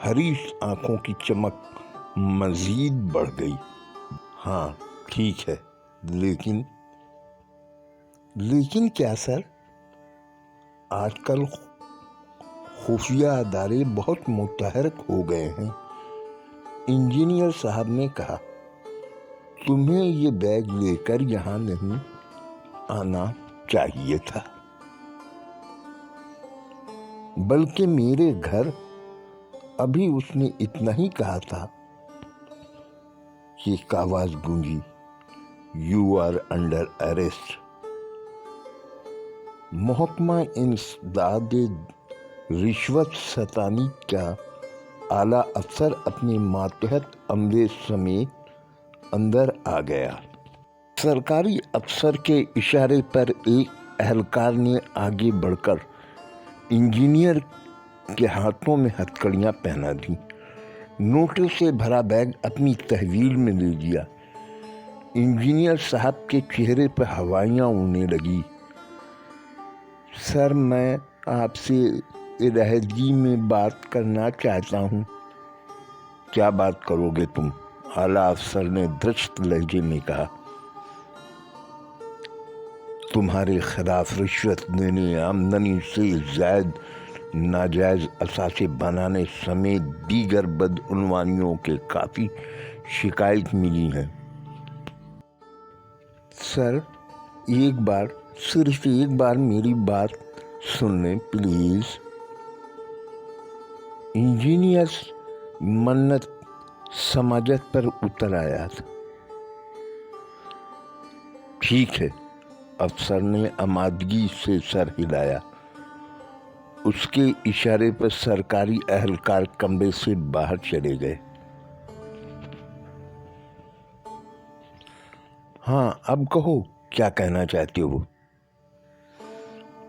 حریص آنکھوں کی چمک مزید بڑھ گئی۔ ہاں ٹھیک ہے، لیکن کیا سر؟ آج کل خفیہ ادارے بہت متحرک ہو گئے ہیں۔ انجینئر صاحب نے کہا، تمہیں یہ بیگ لے کر یہاں نہیں آنا چاہیے تھا، بلکہ میرے گھر۔ ابھی اس نے اتنا ہی کہا تھا کہ ایک آواز گونجی، یو آر انڈر اریسٹ۔ محکمہ انسداد رشوت ستانی کا اعلیٰ افسر اپنے ماتحت عملے سمیت اندر آ گیا۔ سرکاری افسر کے اشارے پر ایک اہلکار نے آگے بڑھ کر انجینئر کے ہاتھوں میں ہتھکڑیاں پہنا دیں۔ نوٹوں سے بھرا بیگ اپنی تحویل میں لے لیا۔ انجینئر صاحب کے چہرے پر ہوائیاں اڑنے لگی۔ سر، میں آپ سے علیحدگی میں بات کرنا چاہتا ہوں۔ کیا بات کرو گے تم؟ اعلیٰ افسر نے درست لہجے میں کہا۔ تمہارے خلاف رشوت دینے، آمدنی سے زائد ناجائز اثاثے بنانے سمیت دیگر بدعنوانیوں کے کافی شکایت ملی ہیں۔ سر، صرف ایک بار میری بات سن لیں پلیز۔ انجینئر منت سماجت پر اتر آیا تھا۔ ٹھیک ہے، افسر نے آمادگی سے سر ہلایا۔ اس کے اشارے پر سرکاری اہلکار کمرے سے باہر چلے گئے۔ ہاں، اب کہو کیا کہنا چاہتے ہو؟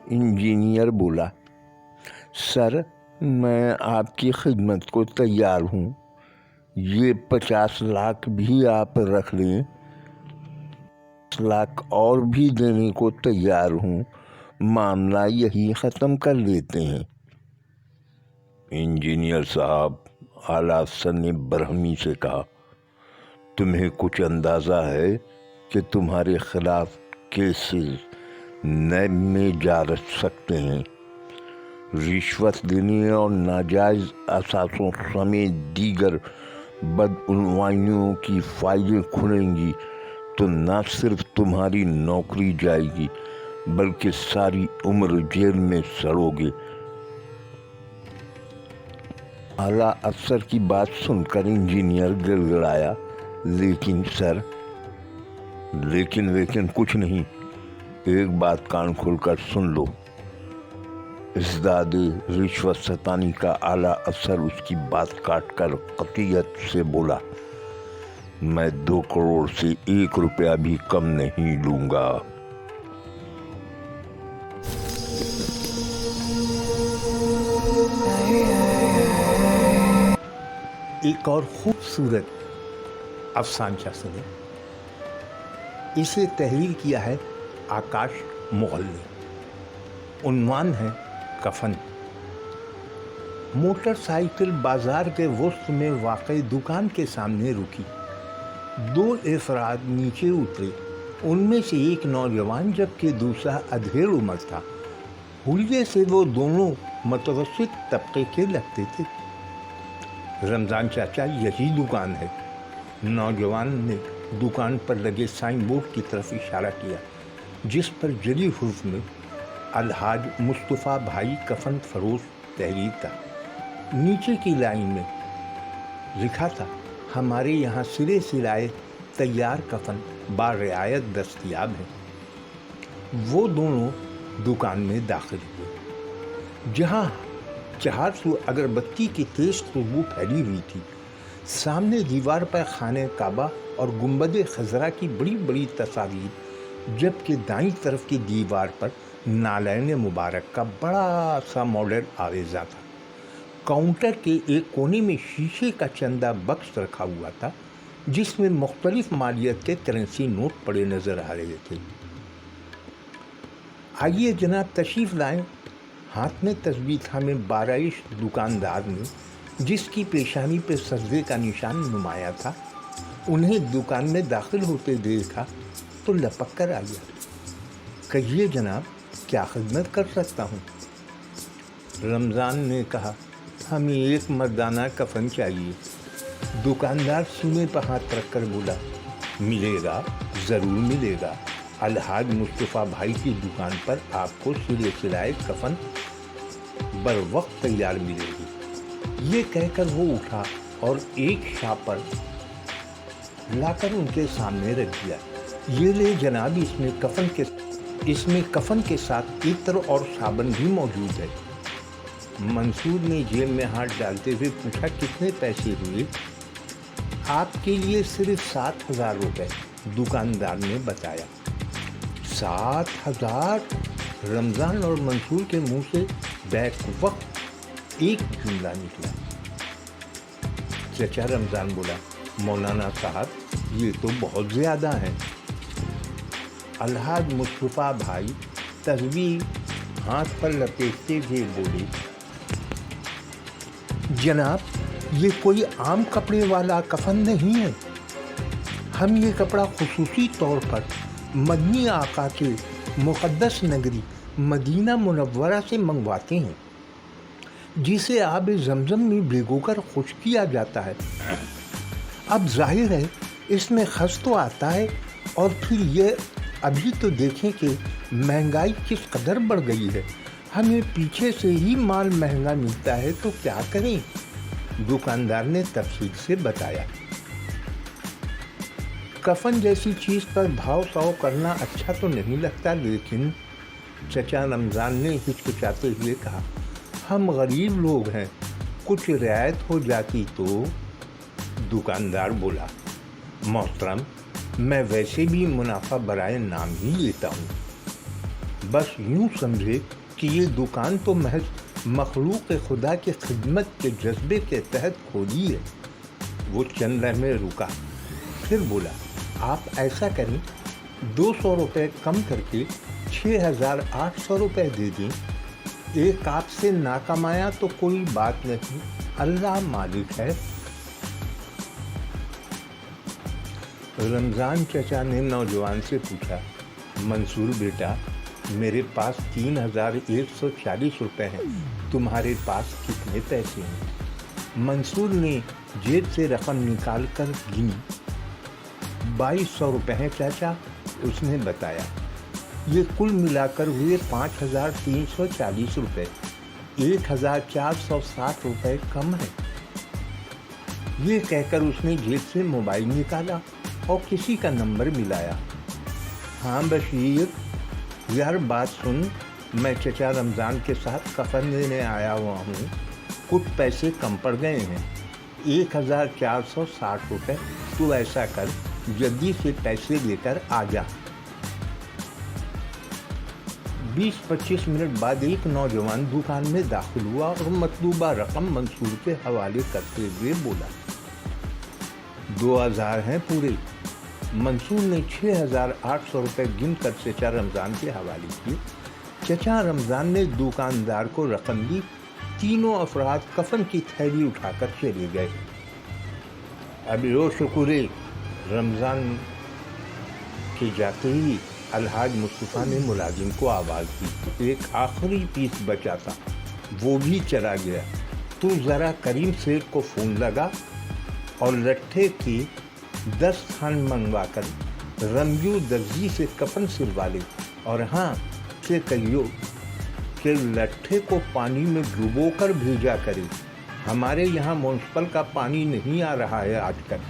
انجینئر بولا۔ سر، میں آپ کی خدمت کو تیار ہوں۔ یہ 50 لاکھ بھی آپ رکھ لیں، 50 لاکھ اور بھی دینے کو تیار ہوں۔ معاملہ یہی ختم کر لیتے ہیں۔ انجینئر صاحب، اعلیٰ افسر نے برہمی سے کہا، تمہیں کچھ اندازہ ہے کہ تمہارے خلاف کیسز نیب میں جا سکتے ہیں؟ رشوت دینے اور ناجائز اثاثوں سمیت دیگر بدعنوانیوں کی فائلیں کھلیں گی تو نہ صرف تمہاری نوکری جائے گی بلکہ ساری عمر جیل میں سڑو گے۔ اعلیٰ افسر کی بات سن کر انجینئر گڑگڑایا، لیکن سر، لیکن کچھ نہیں۔ ایک بات کان کھول کر سن لو۔ ازداد رشوت ستانی کا اعلیٰ افسر اس کی بات کاٹ کر قطعیت سے بولا، میں 2 کروڑ سے 1 روپیہ بھی کم نہیں لوں گا۔ ایک اور خوبصورت افسانچہ سنیں۔ اسے تحریر کیا ہے آکاش مغل نے۔ عنوان ہے کفن۔ موٹر سائیکل بازار کے وسط میں واقع دکان کے سامنے رکی۔ 2 افراد نیچے اترے۔ ان میں سے ایک نوجوان جبکہ دوسرا ادھیڑ عمر تھا۔ حلیے سے وہ دونوں متوسط طبقے کے لگتے تھے۔ رمضان چاچا، یہی دکان ہے؟ نوجوان نے دکان پر لگے سائن بورڈ کی طرف اشارہ کیا جس پر جلی حروف میں الحاج مصطفیٰ بھائی کفن فروش تحریر تھا۔ نیچے کی لائن میں لکھا تھا، ہمارے یہاں سرے سلائے تیار کفن بارعایت دستیاب ہیں۔ وہ دونوں دکان میں داخل ہوئے، جہاں 400 اگربتی کی تیز خوشبو پھیلی ہوئی تھی۔ سامنے دیوار پر خانہ کعبہ اور گنبد خضرا کی بڑی بڑی تصاویر، جبکہ دائیں طرف کی دیوار پر نالین مبارک کا بڑا سا ماڈل آویزہ تھا۔ کاؤنٹر کے ایک کونے میں شیشے کا چندہ بکس رکھا ہوا تھا جس میں مختلف مالیت کے کرنسی نوٹ پڑے نظر آ رہے تھے۔ آئیے جناب تشریف لائیں۔ ہاتھ میں تسبیح تھامے بارعش دکاندار نے جس کی پیشانی پہ سجدے کا نشان نمایاں تھا، انہیں دکان میں داخل ہوتے دیکھا تو لپک کر آ گیا۔ کہیے جناب، کیا خدمت کر سکتا ہوں؟ رمضان نے کہا، ہمیں ایک مردانہ کفن چاہیے۔ دکاندار سینے پر ہاتھ رکھ کر بولا، ملے گا، ضرور ملے گا۔ الحاج مصطفیٰ بھائی کی دکان پر آپ کو سلے سلائے کفن بر وقت تیار ملے گی۔ یہ کہہ کر وہ اٹھا اور ایک شاپر لا کر ان کے سامنے رکھ دیا۔ یہ لے جناب، اس میں کفن کے ساتھ عطر اور صابن بھی موجود ہے۔ منصور نے جیب میں ہاتھ ڈالتے ہوئے پوچھا، کتنے پیسے ہوئے؟ آپ کے لیے صرف 7,000 روپے، دکاندار نے بتایا۔ 7,000! رمضان اور منصور کے منہ سے بیک وقت ایک جملہ نکلا۔ چچا رمضان بولا، مولانا صاحب، یہ تو بہت زیادہ ہے۔ الحاج مصطفیٰ بھائی تسبیح ہاتھ پر لپیٹتے ہوئے بولے، جناب، یہ کوئی عام کپڑے والا کفن نہیں ہے۔ ہم یہ کپڑا خصوصی طور پر مدنی آقا کے مقدس نگری مدینہ منورہ سے منگواتے ہیں، جسے آب زمزم میں بھگو کر خشک کیا جاتا ہے۔ اب ظاہر ہے اس میں خس تو آتا ہے، اور پھر یہ ابھی تو دیکھیں کہ مہنگائی کس قدر بڑھ گئی ہے۔ ہمیں پیچھے سے ہی مال مہنگا ملتا ہے تو کیا کریں؟ دکاندار نے تفصیل سے بتایا۔ کفن جیسی چیز پر بھاؤ تاؤ کرنا اچھا تو نہیں لگتا، لیکن چچا رمضان نے ہچکچاتے ہوئے کہا، ہم غریب لوگ ہیں، کچھ رعایت ہو جاتی تو۔ دکاندار بولا، محترم، میں ویسے بھی منافع برائے نام ہی لیتا ہوں۔ بس یوں سمجھے کہ یہ دکان تو محض مخلوق خدا کی خدمت کے جذبے کے تحت کھولی ہے۔ وہ چند لمحے رکا، پھر بولا، آپ ایسا کریں، 200 روپے کم کر کے 6,800 روپے دے دیں۔ ایک آپ سے نہ کمایا تو کوئی بات نہیں، اللہ مالک ہے۔ رمضان چچا نے نوجوان سے پوچھا، منصور بیٹا، میرے پاس 3,140 روپے ہیں، تمہارے پاس کتنے پیسے ہیں؟ منصور نے جیب سے رقم نکال کر گنی۔ 2,200 روپے ہیں چاچا، اس نے بتایا۔ یہ کل ملا کر ہوئے 5,340 روپے، 1,460 روپے کم ہے۔ یہ کہہ کر اس نے جیب سے موبائل نکالا اور کسی کا نمبر ملایا۔ ہاں بشیر، یار بات سن، میں چچا رمضان کے ساتھ کفن لینے آیا ہوا ہوں، کچھ پیسے کم پڑ گئے ہیں، 1,460 روپے۔ تو ایسا کر، جلدی سے پیسے لے کر آ جا۔ 20-25 منٹ بعد ایک نوجوان دکان میں داخل ہوا اور مطلوبہ رقم منصور کے حوالے کرتے ہوئے بولا، 2,000 ہیں پورے۔ منصور نے 6,800 روپے گن کر چچا رمضان کے حوالے کیے۔ چچا رمضان نے دکاندار کو رقم دی۔ تینوں افراد کفن کی تھیلی اٹھا کر چلے گئے۔ اب لو شکرے، رمضان کے جاتے ہی الحاج مصطفیٰ نے ملازم کو آواز دی، ایک آخری پیس بچا تھا، وہ بھی چلا گیا، تو ذرا کریم سیٹھ کو فون لگا اور لٹھے کی 10 تھان منگوا کر رمجو درزی سے کفن سلوا لے، اور ہاں سے کہیو کہ لٹھے کو پانی میں ڈبو کر بھیجا کرے، ہمارے یہاں میونسپل کا پانی نہیں آ رہا ہے آج کل۔